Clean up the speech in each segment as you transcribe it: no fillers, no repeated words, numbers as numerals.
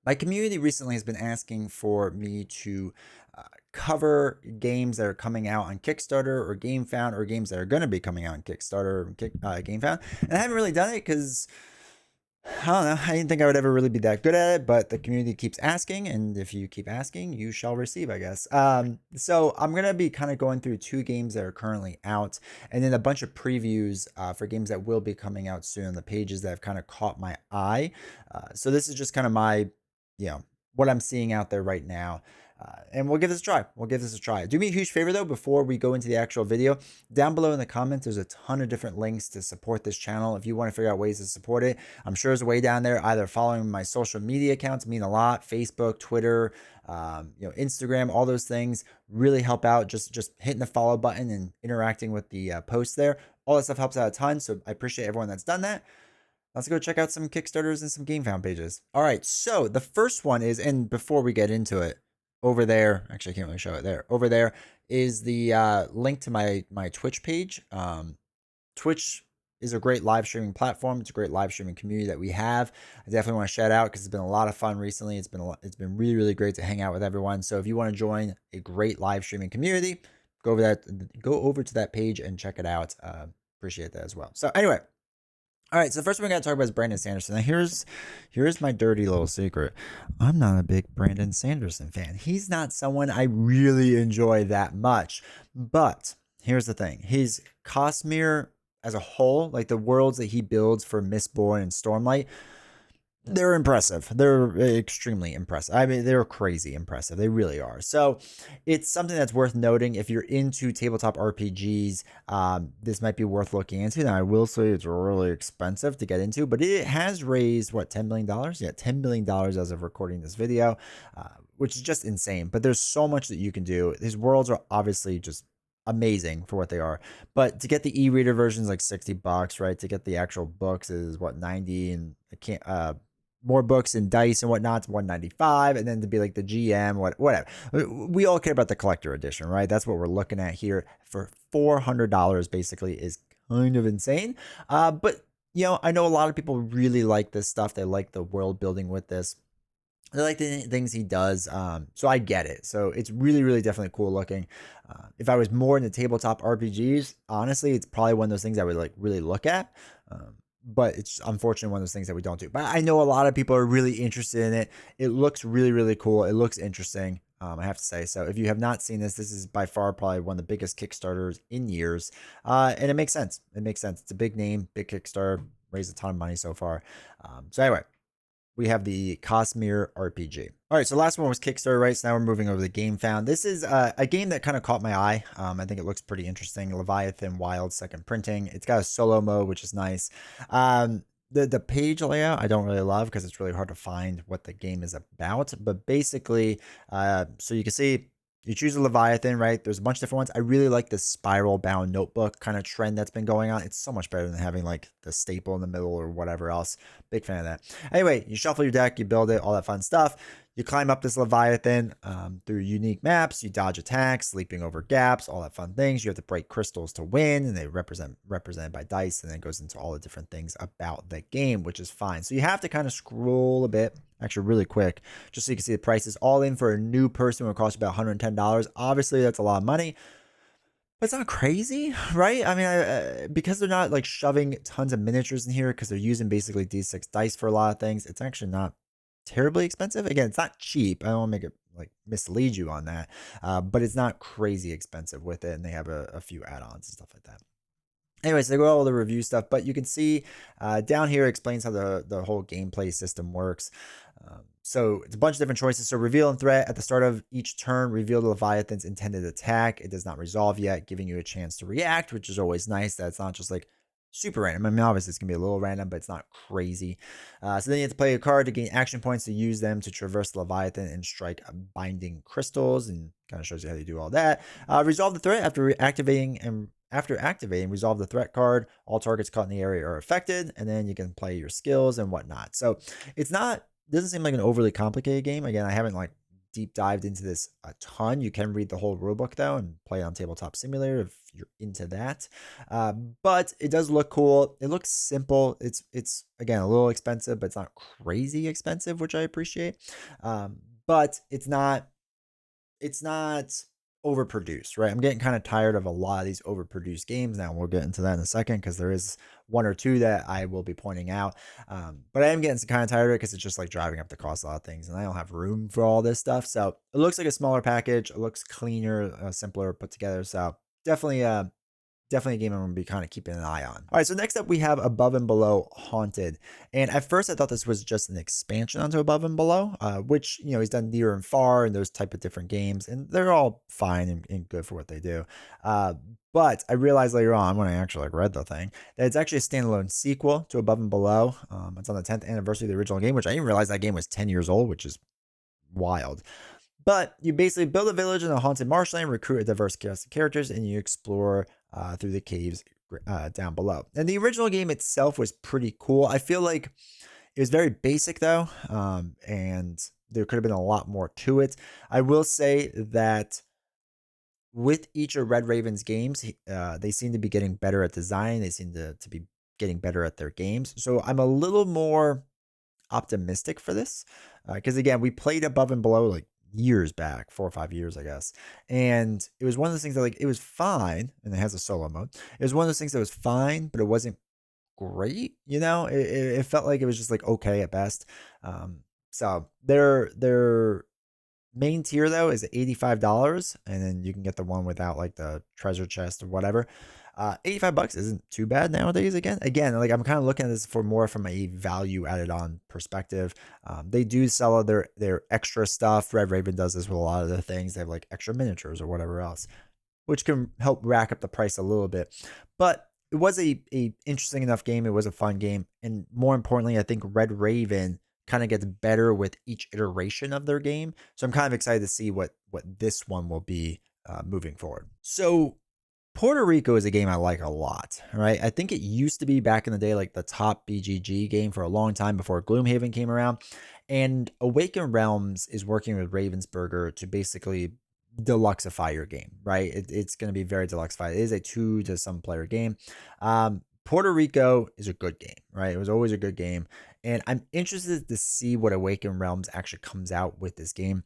My community recently has been asking for me to cover games that are coming out on Kickstarter or GameFound, or games that are going to be coming out on Kickstarter or GameFound. And I haven't really done it because I don't know. I didn't think I would ever really be that good at it, but the community keeps asking, and if you keep asking, you shall receive, I guess. So I'm gonna be kind of going through two games that are currently out, and then a bunch of previews for games that will be coming out soon. The pages that have kind of caught my eye. So this is just kind of my, you know, what I'm seeing out there right now. And we'll give this a try. We'll give this a try. Do me a huge favor though, before we go into the actual video, down below in the comments, there's a ton of different links to support this channel. If you want to figure out ways to support it, I'm sure there's a way down there. Either following my social media accounts mean a lot: Facebook, Twitter, Instagram, all those things really help out. Just hitting the follow button and interacting with the posts there. All that stuff helps out a ton. So I appreciate everyone that's done that. Let's go check out some Kickstarters and some GameFound pages. All right, so the first one is, and before we get into it, over there, actually I can't really show it there. Over there is the link to my Twitch page. Twitch is a great live streaming platform. It's a great live streaming community that we have. I definitely want to shout out because it's been a lot of fun recently. It's been really, really great to hang out with everyone. So if you want to join a great live streaming community, go over to that page and check it out. Appreciate that as well. So anyway, all right, so the first one we got to talk about is Brandon Sanderson. Now here's my dirty little secret. I'm not a big Brandon Sanderson fan. He's not someone I really enjoy that much. But here's the thing. His Cosmere as a whole, like the worlds that he builds for Mistborn and Stormlight, they're impressive. They're extremely impressive. I mean, they're crazy impressive. They really are. So it's something that's worth noting. If you're into tabletop RPGs, this might be worth looking into. Now, I will say it's really expensive to get into, but it has raised, what, $10 million? Yeah, $10 million as of recording this video, which is just insane. But there's so much that you can do. These worlds are obviously just amazing for what they are, but to get the e-reader versions, like $60, right? To get the actual books is what, 90, and I can't more books and dice and whatnot, it's $195, and then to be like the GM, whatever. We all care about the collector edition, right? That's what we're looking at here. For $400 basically is kind of insane. But I know a lot of people really like this stuff. They like the world building with this. They like the things he does. So I get it. So it's really, really definitely cool looking. If I was more into tabletop RPGs, honestly, it's probably one of those things I would like really look at. But it's unfortunately one of those things that we don't do. But I know a lot of people are really interested in it. It looks really, really cool. It looks interesting, I have to say. So if you have not seen this, this is by far probably one of the biggest Kickstarters in years. And it makes sense. It makes sense. It's a big name, big Kickstarter, raised a ton of money so far. So anyway, we have the Cosmere RPG. All right, so last one was Kickstarter, right? So now we're moving over to GameFound. This is a game that kind of caught my eye. I think it looks pretty interesting. Leviathan Wilds second printing. It's got a solo mode, which is nice. The page layout I don't really love because it's really hard to find what the game is about. But basically, so you can see you choose a Leviathan, right? There's a bunch of different ones. I really like this spiral bound notebook kind of trend that's been going on. It's so much better than having like the staple in the middle or whatever else. Big fan of that. Anyway, you shuffle your deck, you build it, all that fun stuff. You climb up this Leviathan through unique maps. You dodge attacks, leaping over gaps, all that fun things. You have to break crystals to win, and they represented by dice, and then it goes into all the different things about the game, which is fine. So you have to kind of scroll a bit, actually really quick, just so you can see the prices. All in for a new person would cost about $110. Obviously, that's a lot of money. But it's not crazy, right? I mean, because they're not like shoving tons of miniatures in here, because they're using basically D6 dice for a lot of things, it's actually not terribly expensive. Again, it's not cheap. I don't want to make it like mislead you on that, but it's not crazy expensive with it, and they have a few add-ons and stuff like that. Anyways, they go all the review stuff, but you can see down here explains how the whole gameplay system works. So it's a bunch of different choices. So reveal and threat at the start of each turn, reveal the Leviathan's intended attack. It does not resolve yet, giving you a chance to react, which is always nice. That's not just like super random. I mean, obviously it's gonna be a little random, but it's not crazy. So then you have to play a card to gain action points to use them to traverse the Leviathan and strike binding crystals, and kind of shows you how you do all that. Resolve the threat after activating, resolve the threat card. All targets caught in the area are affected, and then you can play your skills and whatnot. So it's not, doesn't seem like an overly complicated game. Again, I haven't like deep dived into this a ton. You can read the whole rulebook though and play on Tabletop Simulator if you're into that. But it does look cool. It looks simple. It's again a little expensive, but it's not crazy expensive, which I appreciate. But it's not overproduced, right? I'm getting kind of tired of a lot of these overproduced games now. We'll get into that in a second because there is one or two that I will be pointing out. But I am getting kind of tired of it because it's just like driving up the cost of a lot of things, and I don't have room for all this stuff. So it looks like a smaller package. It looks cleaner, simpler put together. So definitely definitely a game I'm going to be kind of keeping an eye on. All right, so next up we have Above and Below Haunted. And at first I thought this was just an expansion onto Above and Below, which, he's done Near and Far and those type of different games, and they're all fine and good for what they do. But I realized later on when I actually read the thing that it's actually a standalone sequel to Above and Below. It's on the 10th anniversary of the original game, which I didn't realize that game was 10 years old, which is wild. But you basically build a village in a haunted marshland, recruit a diverse cast of characters, and you explore through the caves down below. And the original game itself was pretty cool. I feel like it was very basic though, and there could have been a lot more to it. I will say that with each of Red Raven's games, they seem to be getting better at design. They seem to be getting better at their games. So I'm a little more optimistic for this because again, we played Above and Below like years back, 4 or 5 years, I guess. And it was one of those things that it was fine, and it has a solo mode. It was one of those things that was fine, but it wasn't great. It felt like it was just okay at best. So their main tier though is $85, and then you can get the one without the treasure chest or whatever. $85 isn't too bad nowadays. Again, I'm kind of looking at this for more from a value added on perspective. They do sell their extra stuff. Red Raven does this with a lot of the things. They have extra miniatures or whatever else, which can help rack up the price a little bit. But it was a interesting enough game. It was a fun game, and more importantly, I think Red Raven kind of gets better with each iteration of their game. So I'm kind of excited to see what this one will be moving forward. So Puerto Rico is a game I like a lot, right? I think it used to be back in the day the top BGG game for a long time before Gloomhaven came around. And Awaken Realms is working with Ravensburger to basically deluxify your game, right? It's going to be very deluxified. It is a 2 to some player game. Puerto Rico is a good game, right? It was always a good game. And I'm interested to see what Awaken Realms actually comes out with this game,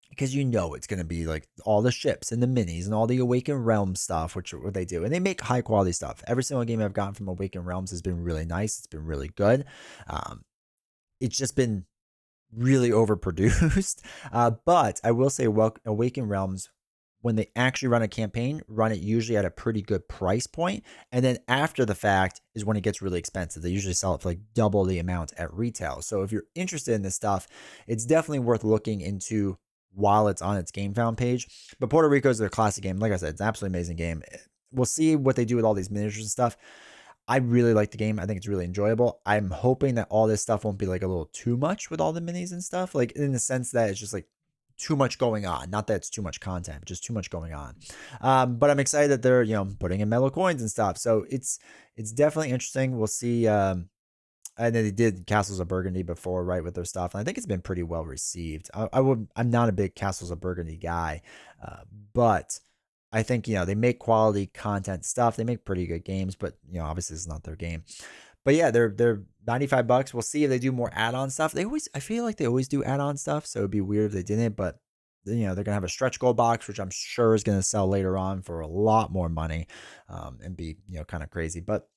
because it's going to be all the ships and the minis and all the Awaken Realms stuff, which what they do. And they make high quality stuff. Every single game I've gotten from Awaken Realms has been really nice. It's been really good. It's just been really overproduced. But I will say Awaken Realms, when they actually run a campaign, run it usually at a pretty good price point. And then after the fact is when it gets really expensive. They usually sell it for double the amount at retail. So if you're interested in this stuff, it's definitely worth looking into while it's on its GameFound page. But Puerto Rico is a classic game. Like I said, it's an absolutely amazing game. We'll see what they do with all these miniatures and stuff. I really like the game. I think it's really enjoyable. I'm hoping that all this stuff won't be a little too much with all the minis and stuff, in the sense that it's just too much going on. Not that it's too much content, but just too much going on. But I'm excited that they're putting in metal coins and stuff. So it's definitely interesting. We'll see. And then they did Castles of Burgundy before, right, with their stuff. And I think it's been pretty well received. I'm not a big Castles of Burgundy guy, but I think they make quality content stuff. They make pretty good games, but obviously it's not their game. But yeah, they're $95. We'll see if they do more add-on stuff. I feel like they always do add-on stuff, so it'd be weird if they didn't. But they're gonna have a stretch goal box, which I'm sure is gonna sell later on for a lot more money, and be kind of crazy. But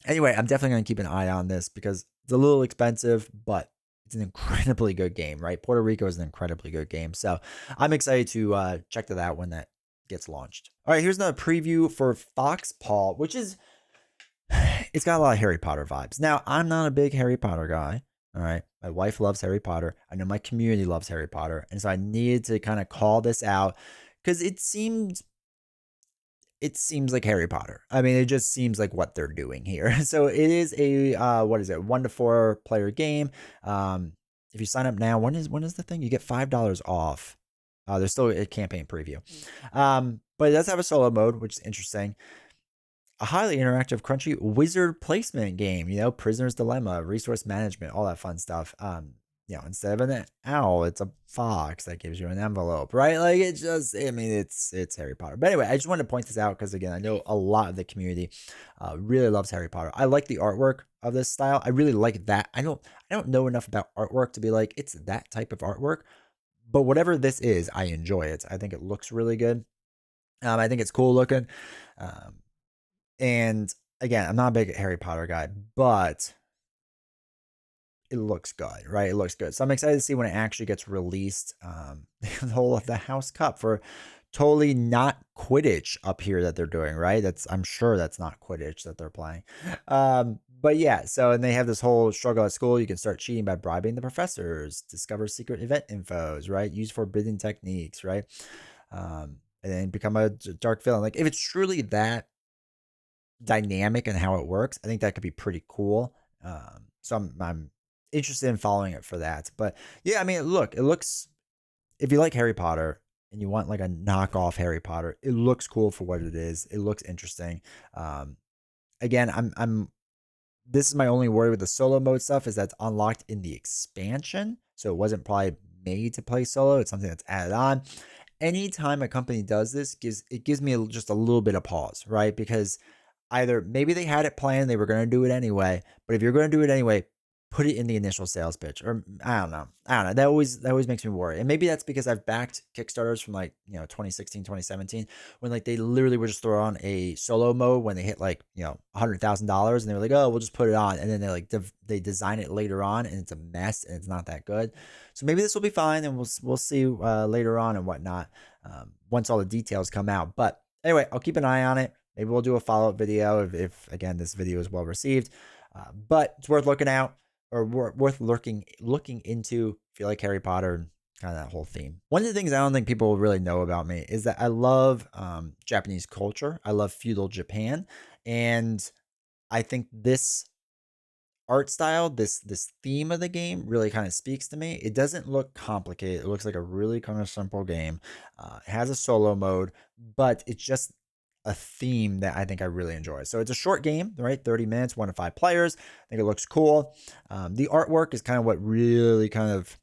anyway, I'm definitely gonna keep an eye on this because it's a little expensive, but it's an incredibly good game, right? Puerto Rico is an incredibly good game, so I'm excited to check that out when that gets launched. All right, here's another preview for Foxpaw, which is. It's got a lot of Harry Potter vibes. Now, I'm not a big Harry Potter guy. All right. My wife loves Harry Potter. I know my community loves Harry Potter. And so I needed to kind of call this out because it seems like Harry Potter. I mean, it just seems like what they're doing here. So it is a, 1 to 4 player game. If you sign up now, when is the thing? You get $5 off. There's still a campaign preview. But it does have a solo mode, which is interesting. A highly interactive, crunchy wizard placement game, Prisoner's Dilemma, resource management, all that fun stuff. instead of an owl, it's a fox that gives you an envelope, right? Like it's just, I mean, it's Harry Potter. But anyway, I just wanted to point this out because again, I know a lot of the community really loves Harry Potter. I like the artwork of this style. I really like that. I don't know enough about artwork to be like it's that type of artwork, but whatever this is, I enjoy it. I think it looks really good. I think it's cool looking. Um, and again, I'm not a big Harry Potter guy, but it looks good, right? It looks good. So I'm excited to see when it actually gets released. The whole of the House Cup for totally not Quidditch up here that they're doing, right? I'm sure that's not Quidditch that they're playing. But yeah, so and they have this whole struggle at school. You can start cheating by bribing the professors, discover secret event infos, right? Use forbidden techniques, right? And then become a dark villain. Like if it's truly that dynamic and how it works, I think that could be pretty cool. So I'm interested in following it for that. But yeah, I mean, look, it looks, if you like Harry Potter and you want like a knockoff Harry Potter, it looks cool for what it is. It looks interesting. Again, this is my only worry with the solo mode stuff is that's unlocked in the expansion. So it wasn't probably made to play solo. It's something that's added on. Anytime a company does this, gives me just a little bit of pause, right? Because either maybe they had it planned, they were going to do it anyway, but if you're going to do it anyway, put it in the initial sales pitch, or I don't know. That always makes me worry. And maybe that's because I've backed Kickstarters from like, 2016, 2017, when like they literally would just throw on a solo mode when they hit like, $100,000 and they were like, oh, we'll just put it on. And then they like, they design it later on and it's a mess and it's not that good. So maybe this will be fine and we'll see later on and whatnot once all the details come out. But anyway, I'll keep an eye on it. Maybe we'll do a follow-up video if again, this video is well received. But it's worth looking out or worth looking into if you like Harry Potter and kind of that whole theme. One of the things I don't think people really know about me is that I love Japanese culture. I love feudal Japan. And I think this art style, this theme of the game really kind of speaks to me. It doesn't look complicated. It looks like a really kind of simple game. It has a solo mode, but it's just a theme that I think I really enjoy. So it's a short game, right? 30 minutes, 1 to 5 players. I think it looks cool. The artwork is kind of what really kind of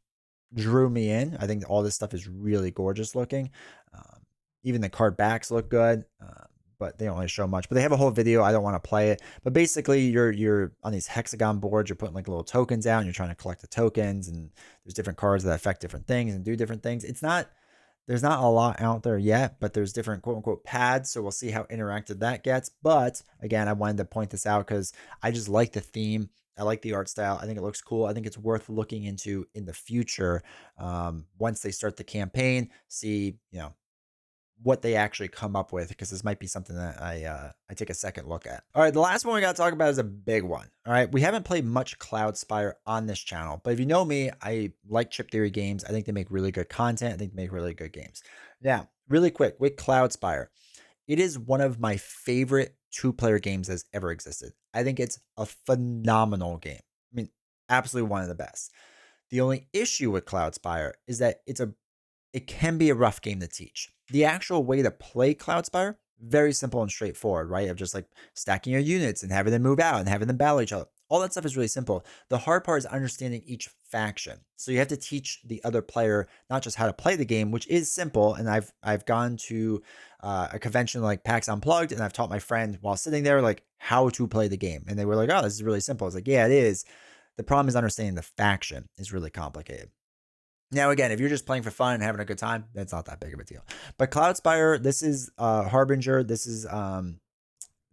drew me in. I think all this stuff is really gorgeous looking. Even the card backs look good. But they don't really show much. But they have a whole video. I don't want to play it. But basically, you're on these hexagon boards. You're putting like little tokens out, and you're trying to collect the tokens. And there's different cards that affect different things and do different things. There's not a lot out there yet, but there's different quote unquote pads. So we'll see how interactive that gets. But again, I wanted to point this out because I just like the theme. I like the art style. I think it looks cool. I think it's worth looking into in the future. Once they start the campaign, see, what they actually come up with, because this might be something that I take a second look at. All right, the last one we got to talk about is a big one. All right, we haven't played much Cloudspire on this channel, but if you know me, I like chip theory games. I think they make really good content. I think they make really good games. Now, really quick with Cloudspire, it is one of my favorite 2-player games that's ever existed. I think it's a phenomenal game. I mean, absolutely one of the best. The only issue with Cloudspire is that it can be a rough game to teach. The actual way to play Cloudspire, very simple and straightforward, right? Of just like stacking your units and having them move out and having them battle each other. All that stuff is really simple. The hard part is understanding each faction. So you have to teach the other player not just how to play the game, which is simple. And I've gone to a convention like PAX Unplugged, and I've taught my friend while sitting there like how to play the game. And they were like, "Oh, this is really simple." I was like, "Yeah, it is." The problem is understanding the faction is really complicated. Now, again, if you're just playing for fun and having a good time, that's not that big of a deal. But Cloudspire, this is Harbinger. This is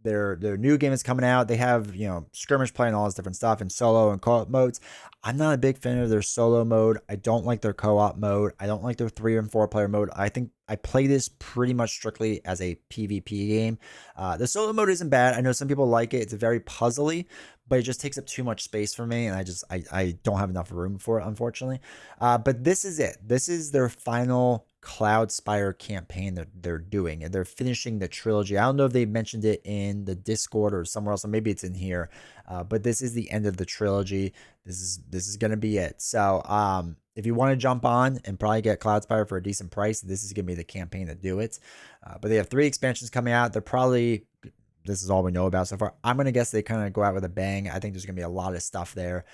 their new game is coming out. They have, skirmish play and all this different stuff and solo and co-op modes. I'm not a big fan of their solo mode. I don't like their co-op mode. I don't like their 3 and 4 player mode. I think I play this pretty much strictly as a PvP game. The solo mode isn't bad. I know some people like it. It's very puzzly, but it just takes up too much space for me, and I don't have enough room for it, unfortunately. But this is it. This is their final Cloudspire campaign that they're doing, and they're finishing the trilogy. I don't know if they mentioned it in the Discord or somewhere else, or maybe it's in here. But this is the end of the trilogy. This is gonna be it. So if you want to jump on and probably get Cloudspire for a decent price, this is gonna be the campaign to do it. But they have 3 expansions coming out. This is all we know about so far. I'm gonna guess they kind of go out with a bang. I think there's gonna be a lot of stuff there.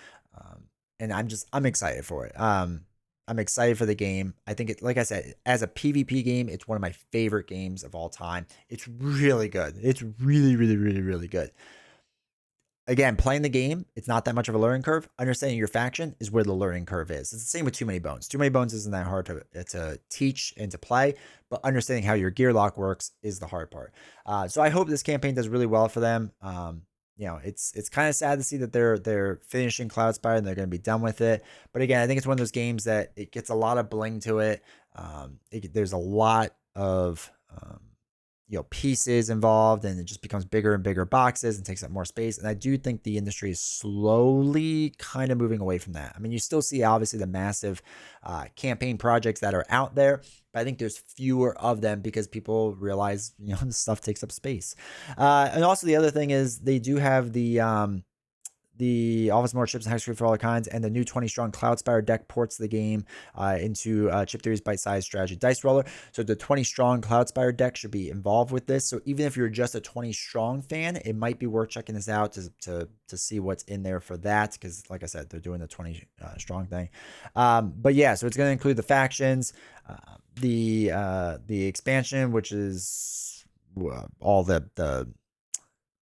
and I'm excited for it. I'm excited for the game. I think it, like I said, as a PvP game, it's one of my favorite games of all time. It's really good. It's really, really, really, really good. Again, playing the game, it's not that much of a learning curve. Understanding your faction is where the learning curve is. It's the same with Too Many Bones. Too Many Bones isn't that hard to teach and to play, but understanding how your gear lock works is the hard part. So I hope this campaign does really well for them. It's kind of sad to see that they're finishing Cloudspire and they're going to be done with it. But again, I think it's one of those games that it gets a lot of bling to it. There's a lot of pieces involved, and it just becomes bigger and bigger boxes and takes up more space. And I do think the industry is slowly kind of moving away from that. I mean, you still see obviously the massive campaign projects that are out there, but I think there's fewer of them because people realize this stuff takes up space. And also the other thing is they do have the Office More Chips and Hex Crew for all the kinds, and the new 20 strong Cloudspire deck ports the game into Chip Theory's bite-sized strategy dice roller. So the 20 strong Cloudspire deck should be involved with this. So even if you're just a 20 strong fan, it might be worth checking this out to see what's in there for that, because like I said, they're doing the 20 strong thing. But yeah, so it's going to include the factions, the expansion, which is all the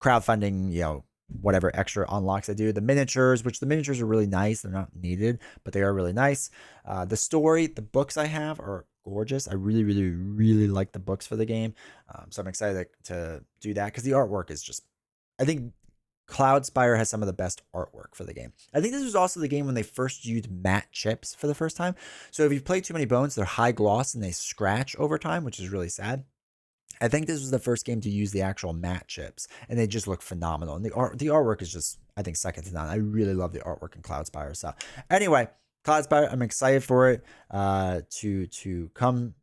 crowdfunding, whatever extra unlocks I do, the miniatures, which the miniatures are really nice. They're not needed, but they are really nice. The story, the books I have are gorgeous. I really, really, really like the books for the game. So I'm excited to do that because the artwork is just, I think Cloudspire has some of the best artwork for the game. I think this was also the game when they first used matte chips for the first time. So if you've played Too Many Bones, they're high gloss and they scratch over time, which is really sad. I think this was the first game to use the actual matte chips, and they just look phenomenal. And the artwork is just, I think, second to none. I really love the artwork in Cloudspire. So anyway, Cloudspire, I'm excited for it to come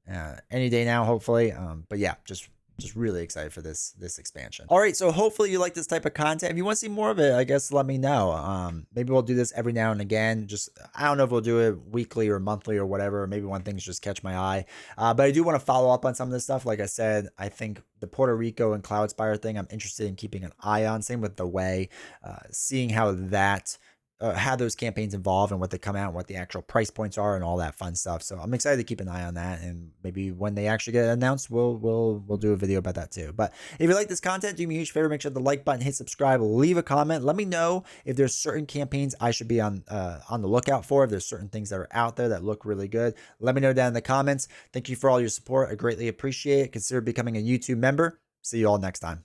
any day now, hopefully. But yeah, just really excited for this expansion. All right, so hopefully you like this type of content. If you want to see more of it, I guess let me know. Maybe we'll do this every now and again. Just, I don't know if we'll do it weekly or monthly or whatever. Maybe when things just catch my eye. But I do want to follow up on some of this stuff. Like I said, I think the Puerto Rico and Cloudspire thing, I'm interested in keeping an eye on. Same with the Way, seeing how that how those campaigns evolve and what they come out and what the actual price points are and all that fun stuff. So I'm excited to keep an eye on that, and maybe when they actually get announced, we'll do a video about that too. But if you like this content, do me a huge favor, make sure the like button, hit subscribe, leave a comment. Let me know if there's certain campaigns I should be on the lookout for. If there's certain things that are out there that look really good, let me know down in the comments. Thank you for all your support. I greatly appreciate it. Consider becoming a YouTube member. See you all next time.